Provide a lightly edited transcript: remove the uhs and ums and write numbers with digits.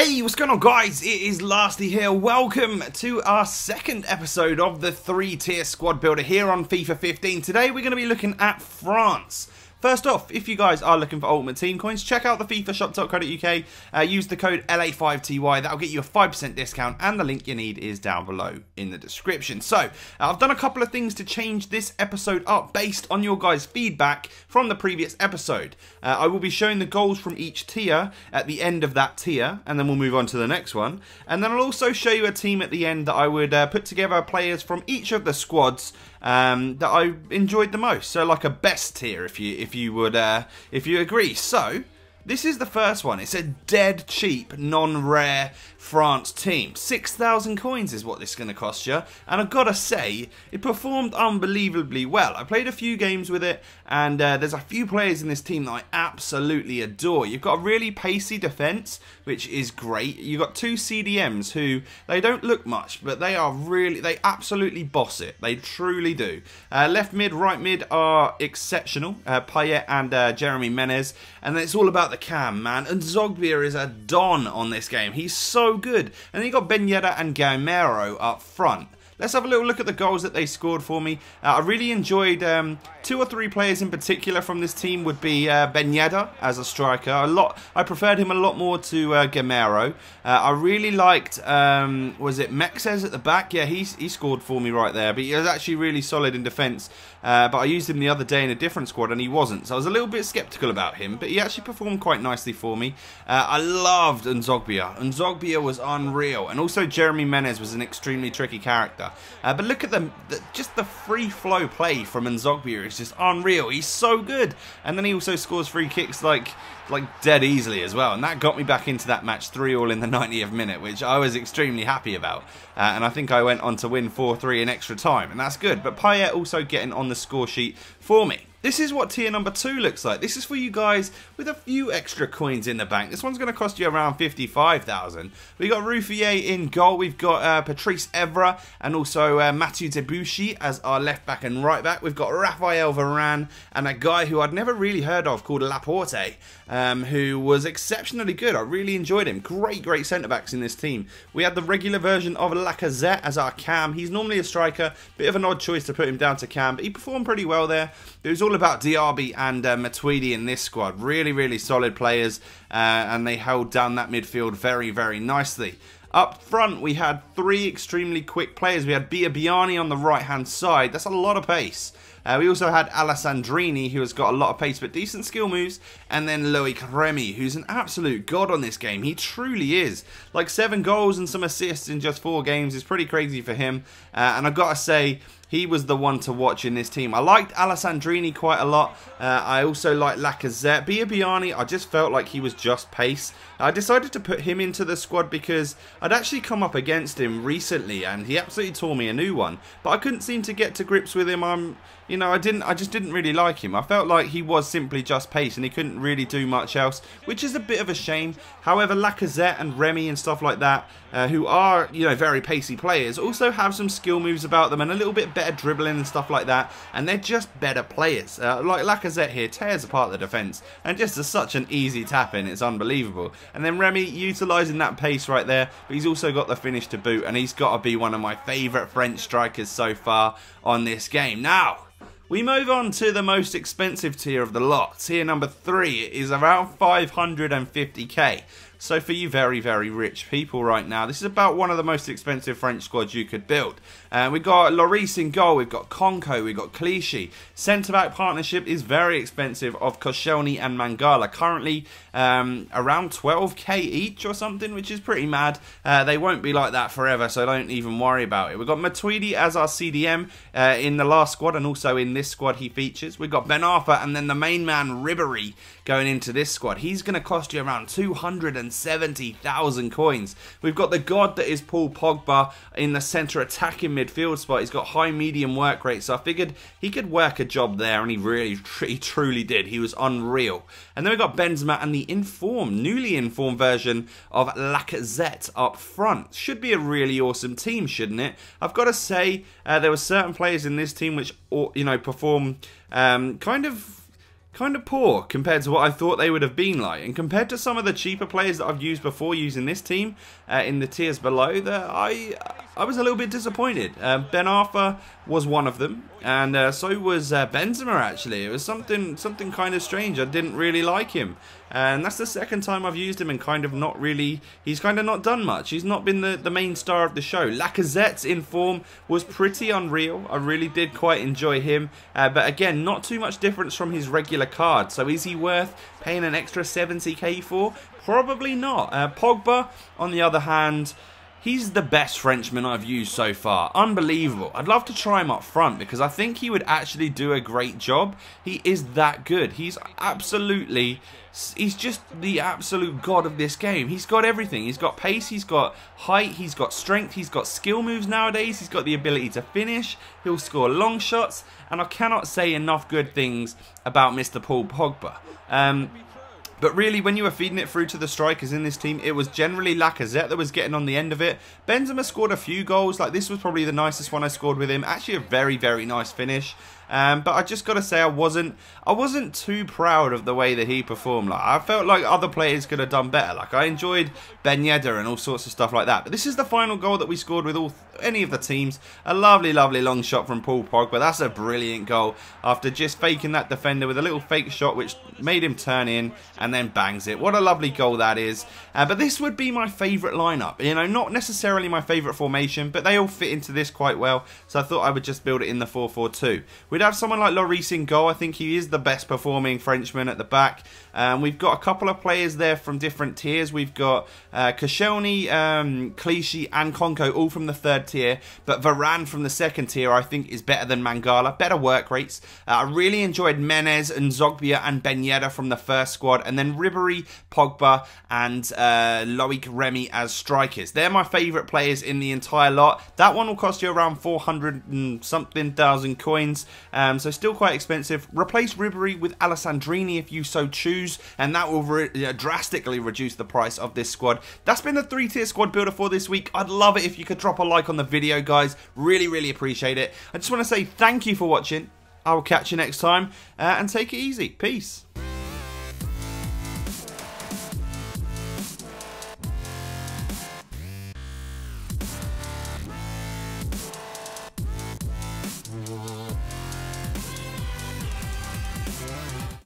Hey, what's going on, guys? It is Lasty here. Welcome to our second episode of the 3-tier squad builder here on FIFA 15. Today we're going to be looking at France. First off, if you guys are looking for Ultimate Team Coins, check out the FIFAshop.co.uk. Use the code LA5TY. That'll get you a 5% discount, and the link you need is down below in the description. So, I've done a couple of things to change this episode up based on your guys' feedback from the previous episode. I will be showing the goals from each tier at the end of that tier, and then we'll move on to the next one. And then I'll also show you a team at the end that I would put together players from each of the squads that I enjoyed the most. So like a best tier, if you agree. So this is the first one. It's a dead cheap, non-rare France team. 6,000 coins is what this is going to cost you. And I've got to say, it performed unbelievably well. I played a few games with it, and there's a few players in this team that I absolutely adore. You've got a really pacey defence, which is great. You've got two CDMs who, they don't look much, but they absolutely boss it. They truly do. Left mid, right mid are exceptional. Payet and Jeremy Menez. And it's all about the cam, man. And Zogbia is a don on this game. He's so good. And then you got Ben Yedder and Gamero up front. Let's have a little look at the goals that they scored for me. I really enjoyed two or three players in particular from this team would be Ben Yedder as a striker. I preferred him a lot more to Gamero. I really liked, was it Mexes at the back? Yeah, he scored for me right there. But he was actually really solid in defence. But I used him the other day in a different squad and he wasn't. So I was a little bit sceptical about him. But he actually performed quite nicely for me. I loved Nzogbia. Nzogbia was unreal. And also Jeremy Menez was an extremely tricky character. But look at just the free flow play from Nzogbia is just unreal. He's so good. And then he also scores free kicks like dead easily as well. And that got me back into that match 3-all in the 90th minute, which I was extremely happy about. And I think I went on to win 4-3 in extra time. And that's good. But Payet also getting on the score sheet for me. This is what tier number 2 looks like. This is for you guys with a few extra coins in the bank. This one's going to cost you around 55,000. We got Ruffier in goal. We've got Patrice Evra and also Mathieu Debuchy as our left back and right back. We've got Raphael Varane and a guy who I'd never really heard of called Laporte, who was exceptionally good. I really enjoyed him. Great centre backs in this team. We had the regular version of Lacazette as our cam. He's normally a striker. Bit of an odd choice to put him down to cam, but he performed pretty well there. It was all about Diaby and Matuidi in this squad. Really solid players, and they held down that midfield very nicely. Up front, we had three extremely quick players. We had Biabiani on the right-hand side. That's a lot of pace. We also had Alessandrini, who has got a lot of pace but decent skill moves. And then Loic Remy, who's an absolute god on this game. He truly is. Like 7 goals and some assists in just 4 games is pretty crazy for him. And I've got to say, he was the one to watch in this team. I liked Alessandrini quite a lot. I also liked Lacazette. Biabiani, I just felt like he was just pace. I decided to put him into the squad because I'd actually come up against him recently and he absolutely tore me a new one. But I couldn't seem to get to grips with him. I just didn't really like him. I felt like he was simply just pace and he couldn't really do much else, which is a bit of a shame. However, Lacazette and Remy and stuff like that, who are, very pacey players, also have some skill moves about them and a little bit better dribbling and stuff like that, and they're just better players. Like Lacazette here tears apart the defence and just does such an easy tap in, it's unbelievable. And then Remy utilising that pace right there, but he's also got the finish to boot, and he's got to be one of my favourite French strikers so far on this game. Now, we move on to the most expensive tier of the lot. Tier number 3 is around 550k. So for you very rich people right now, this is about one of the most expensive French squads you could build. We've got Lloris in goal, we've got Conco, we've got Clichy. Centre-back partnership is very expensive of Koscielny and Mangala. Currently around 12k each or something, which is pretty mad. They won't be like that forever, so don't even worry about it. We've got Matuidi as our CDM in the last squad, and also in this squad he features. We've got Ben Arfa, and then the main man Ribéry going into this squad. He's going to cost you around 270,000 coins. We've got the god that is Paul Pogba in the centre attacking midfield spot. He's got high medium work rate, so I figured he could work a job there, and he truly did. He was unreal. And then we've got Benzema and the newly informed version of Lacazette up front. Should be a really awesome team, shouldn't it? I've got to say, there were certain players in this team which, perform kind of kind of poor compared to what I thought they would have been like, and compared to some of the cheaper players that I've used before using this team in the tiers below, that I was a little bit disappointed. Ben Arthur was one of them, and so was Benzema. Actually, it was something kind of strange. I didn't really like him, and that's the second time I've used him and kind of not really. He's kind of not done much. He's not been the main star of the show. Lacazette's in form was pretty unreal. I really did quite enjoy him, but again, not too much difference from his regular card. So is he worth paying an extra 70k for? Probably not. Pogba, on the other hand, he's the best Frenchman I've used so far. Unbelievable. I'd love to try him up front because I think he would actually do a great job. He is that good. He's just the absolute god of this game. He's got everything. He's got pace, he's got height, he's got strength, he's got skill moves nowadays, he's got the ability to finish, he'll score long shots, and I cannot say enough good things about Mr. Paul Pogba. But really, when you were feeding it through to the strikers in this team, it was generally Lacazette that was getting on the end of it. Benzema scored a few goals. Like, this was probably the nicest one I scored with him. Actually, a very, very nice finish. But I just got to say, I wasn't too proud of the way that he performed. Like, I felt like other players could have done better. Like, I enjoyed Ben Yedder and all sorts of stuff like that. But this is the final goal that we scored with any of the teams. A lovely, lovely long shot from Paul Pogba. That's a brilliant goal after just faking that defender with a little fake shot, which made him turn in and then bangs it. What a lovely goal that is. But this would be my favourite lineup. You know, not necessarily my favourite formation, but they all fit into this quite well. So I thought I would just build it in the 4-4-2. We'd have someone like Lloris in goal. I think he is the best performing Frenchman at the back. We've got a couple of players there from different tiers. We've got Koscielny, Clichy and Konko all from the 3rd tier, but Varane from the 2nd tier I think is better than Mangala, better work rates. I really enjoyed Menez and Zogbia and Ben Yedder from the 1st squad, and then Ribéry, Pogba and Loic Remy as strikers. They're my favourite players in the entire lot. That one will cost you around 400 and something thousand coins, so still quite expensive. Replace Ribéry with Alessandrini if you so choose, and that will drastically reduce the price of this squad. That's been the 3-tier squad builder for this week. I'd love it if you could drop a like on the video, guys. Really, really appreciate it. I just want to say thank you for watching. I will catch you next time, and take it easy. Peace.